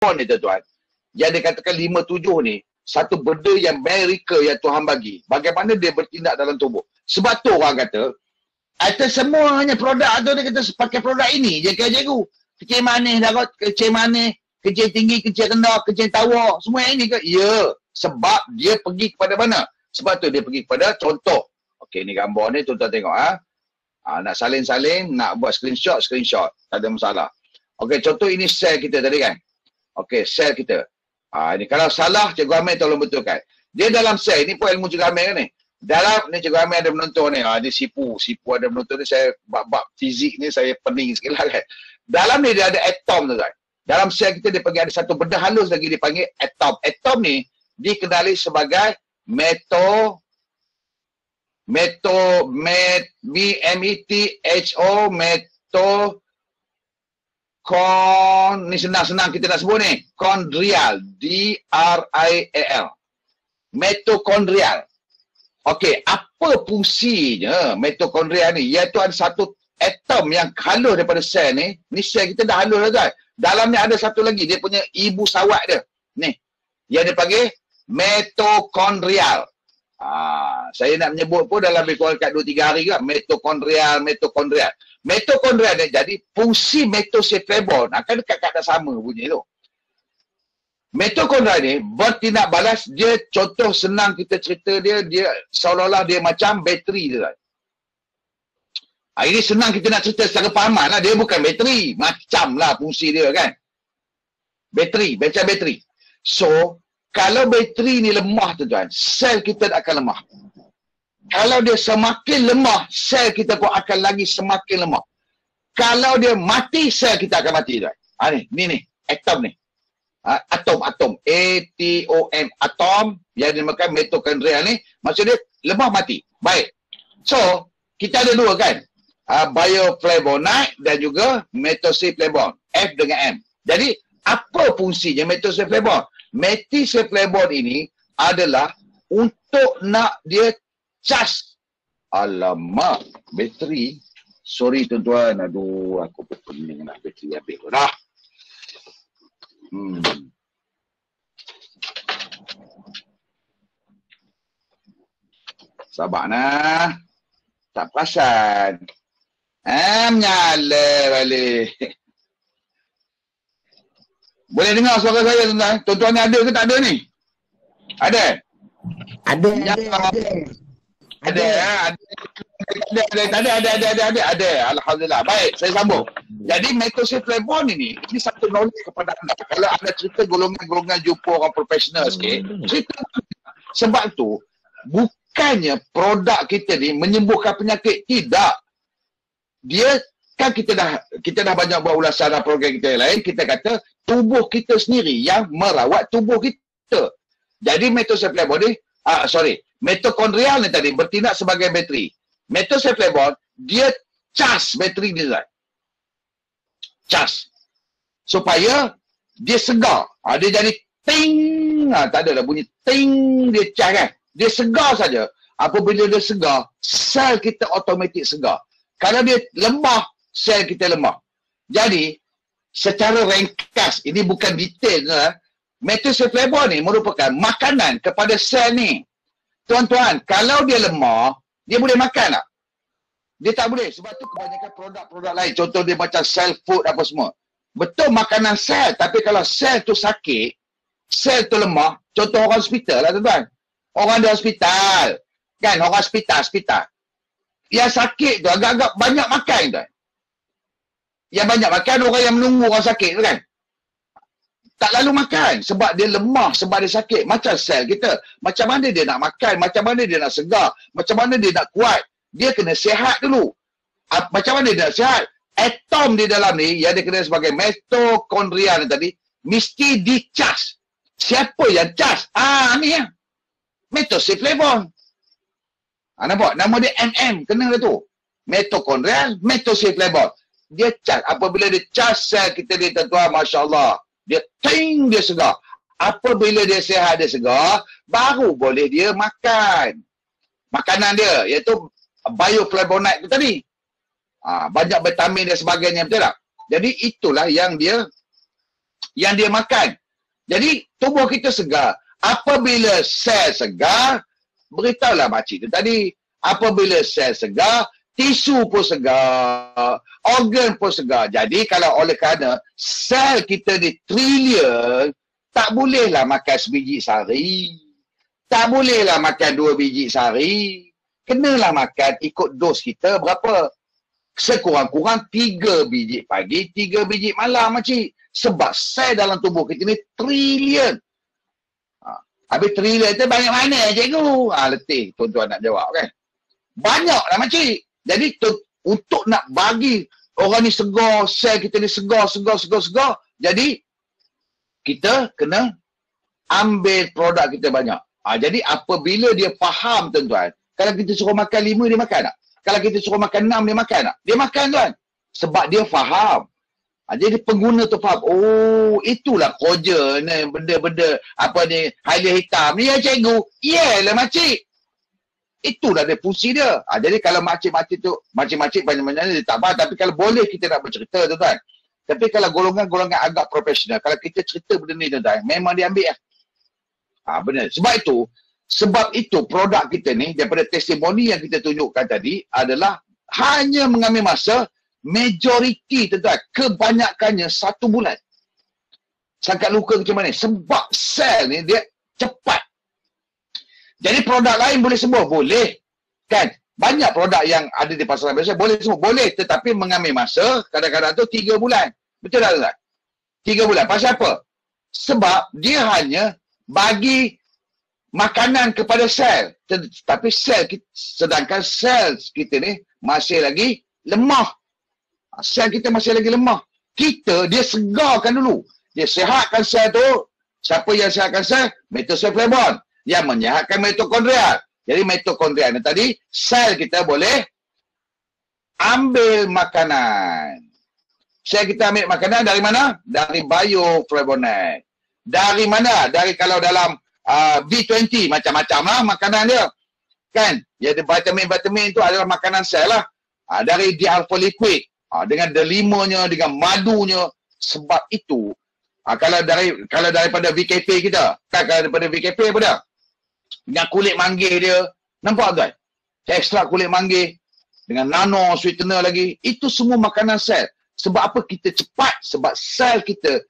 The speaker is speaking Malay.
ni tuan-tuan, yang dikatakan 5-7 ni, satu benda yang miracle yang Tuhan bagi. Bagaimana dia bertindak dalam tubuh. Sebab tu orang kata, semuanya produk tu dia kata pakai produk ini je ke cikgu. Kecil manis darah, kecil manis, kecil tinggi, kecil rendah, kecil tawar, semua yang ini ke? Ya, sebab dia pergi kepada mana? Sebab tu dia pergi kepada contoh. Okey, ni gambar ni tuan-tuan tengok nak salin-salin, nak buat screenshot, tak ada masalah. Okey, contoh ini sel kita tadi kan. Okey, sel kita. Ini kalau salah, Cikgu Amir tolong betulkan. Dia dalam sel, ini pun ilmu Cikgu Amir kan ni. Dalam ni Cikgu Amir ada menonton ni. Dia sipu ada menonton ni. Saya bab fizik ni saya pening sikit lah kan. Dalam ni dia ada atom tu kan. Dalam sel kita dia panggil ada satu benda halus lagi dipanggil atom. Atom ni dikenali sebagai mitochondria. Ni senang-senang kita nak sebut ni. Chondrial. D-R-I-A-L. Mitochondrial. Okey, apa fungsinya mitochondria ni? Iaitu ada satu atom yang halus daripada sel ni. Ni sel kita dah halus dah kan. Dalam ni ada satu lagi. Dia punya ibu sawat dia. Ni. Yang dia panggil mitochondrial. Saya nak menyebut pun dalam lebih kurang kat 2-3 hari ke. Mitochondrial. Mitochondria ni jadi fungsi metoseflebon akan dekat-dekat sama bunyi tu. Mitochondria ni bertindak balas, dia contoh senang kita cerita dia seolah-olah dia macam bateri tu kan. Ini senang kita nak cerita secara pahaman lah, dia bukan bateri, macam lah fungsi dia kan. Bateri, macam bateri. So, kalau bateri ni lemah tu tuan, sel kita akan lemah. Kalau dia semakin lemah, sel kita pun akan lagi semakin lemah. Kalau dia mati, sel kita akan mati. Ni, atom ni. Atom. A-T-O-M. Atom yang dinamakan mitochondria ni, maksud dia lemah mati. Baik. So, kita ada dua kan. Bioflavonoid dan juga metoseflebon. F dengan M. Jadi, apa fungsinya metoseflebon? Metoseflebon ini adalah untuk nak dia cas. Alamak, bateri. Sorry tuan-tuan. Aduh, aku pening nak bateri habis dah. Sabar nah. Tak perasan. Menyala balik. Boleh dengar suara saya tuan-tuan? Tuan-tuan ni ada ke tak ada ni? Ada? Ada. Alhamdulillah. Baik, saya sambung. Jadi metoseflebon ini satu knowledge kepada anda. Kalau anda cerita golongan-golongan jumpa orang profesional sikit, cerita. Sebab tu bukannya produk kita ni menyembuhkan penyakit, tidak. Dia kan kita dah banyak buat ulasan dalam program kita yang lain, kita kata tubuh kita sendiri yang merawat tubuh kita. Jadi metoseflebon ni mitokondrial ni tadi bertindak sebagai bateri. Metoseflebon dia cas bateri dia. Cas. Supaya dia segar. Dia jadi ting. Tak ada dah bunyi ting, dia cas kan. Dia segar saja. Apabila dia segar, sel kita automatik segar. Kalau dia lemah, sel kita lemah. Jadi, secara ringkas, ini bukan detail. Metoseflebon ni merupakan makanan kepada sel ni. Tuan-tuan, kalau dia lemah, dia boleh makan tak? Dia tak boleh. Sebab tu kebanyakan produk-produk lain. Contoh dia macam sel food apa semua. Betul makanan sel. Tapi kalau sel tu sakit, sel tu lemah. Contoh orang hospital lah tuan-tuan. Orang di hospital. Kan? Orang hospital. Yang sakit tu agak-agak banyak makan tuan. Yang banyak makan orang yang menunggu orang sakit tu kan. Tak lalu makan sebab dia lemah, sebab dia sakit. Macam sel kita. Macam mana dia nak makan, macam mana dia nak segar, macam mana dia nak kuat. Dia kena sihat dulu. Macam mana dia nak sihat? Atom di dalam ni yang dikenal sebagai mitokondria ni tadi mesti dicas. Siapa yang cas? Ni ya. Metoseflebon. Nampak? Nama dia MM. Kena tu. Mitokondrial, metoseflebon. Dia cas. Apabila dia cas sel kita ni tuan-tuan, Masya Allah. Dia ting, dia segar. Apabila dia sihat, dia segar, baru boleh dia makan. Makanan dia, iaitu bioflavonoid tu tadi. Banyak vitamin dan sebagainya, betul tak? Jadi itulah yang dia yang dia makan. Jadi tubuh kita segar. Apabila sel segar, beritahulah makcik tu tadi, apabila sel segar, tisu pun segar, organ pun segar. Jadi kalau oleh kerana sel kita ni trilion, tak bolehlah makan sebiji sehari. Tak bolehlah makan 2 biji sehari. Kenalah makan ikut dos kita berapa. Sekurang-kurang 3 biji pagi, 3 biji malam, makcik. Sebab sel dalam tubuh kita ni trilion. Habis trilion tu banyak mana, cikgu? Letih tuan-tuan nak jawab kan. Banyaklah, makcik. Jadi untuk nak bagi orang ni segar, sel kita ni segar. Jadi kita kena ambil produk kita banyak. Jadi apabila dia faham, tuan-tuan, kalau kita suruh makan 5, dia makan tak? Kalau kita suruh makan 6, dia makan tak? Dia makan, tuan. Sebab dia faham. Jadi pengguna tu faham, oh itulah kojen ni, benda-benda apa ni, halia hitam ni ya cikgu. Iyalah makcik. Itulah dia fungsi dia. Jadi kalau makcik-makcik tu, makcik-makcik banyak-banyak dia tak faham. Tapi kalau boleh kita nak bercerita, tuan-tuan. Tapi kalau golongan-golongan agak profesional, kalau kita cerita benda ni, tuan-tuan, memang dia ambil lah. Benar. Sebab itu produk kita ni daripada testimoni yang kita tunjukkan tadi adalah hanya mengambil masa majoriti, tuan-tuan, kebanyakannya 1 bulan. Sangkat luka macam mana? Sebab sel ni dia cepat. Jadi produk lain boleh sembuh? Boleh. Kan? Banyak produk yang ada di pasaran biasa boleh sembuh. Boleh, tetapi mengambil masa kadang-kadang tu 3 bulan. Betul tak, tuan-tuan? 3 bulan. Pasal apa? Sebab dia hanya bagi makanan kepada sel. Tapi sedangkan sel kita ni masih lagi lemah. Sel kita masih lagi lemah. Dia segarkan dulu. Dia sihatkan sel tu. Siapa yang sihatkan sel? Metosoflavon. Yang menyihatkan mitokondria. Jadi mitokondria ni tadi, sel kita boleh ambil makanan. Sel kita ambil makanan dari mana? Dari bioflavonoid. Dari mana? Dari kalau dalam B20, macam-macam lah makanan dia. Kan? Jadi vitamin-vitamin tu adalah makanan sel lah. Dari D-alpha-liquid. Dengan delimonya, dengan madunya. Sebab itu, kalau daripada VKP kita, kan kalau daripada VKP apa dia? Dengan kulit manggis dia. Nampak tuan? Ekstrak kulit manggis. Dengan nano sweetener lagi. Itu semua makanan sel. Sebab apa kita cepat? Sebab sel kita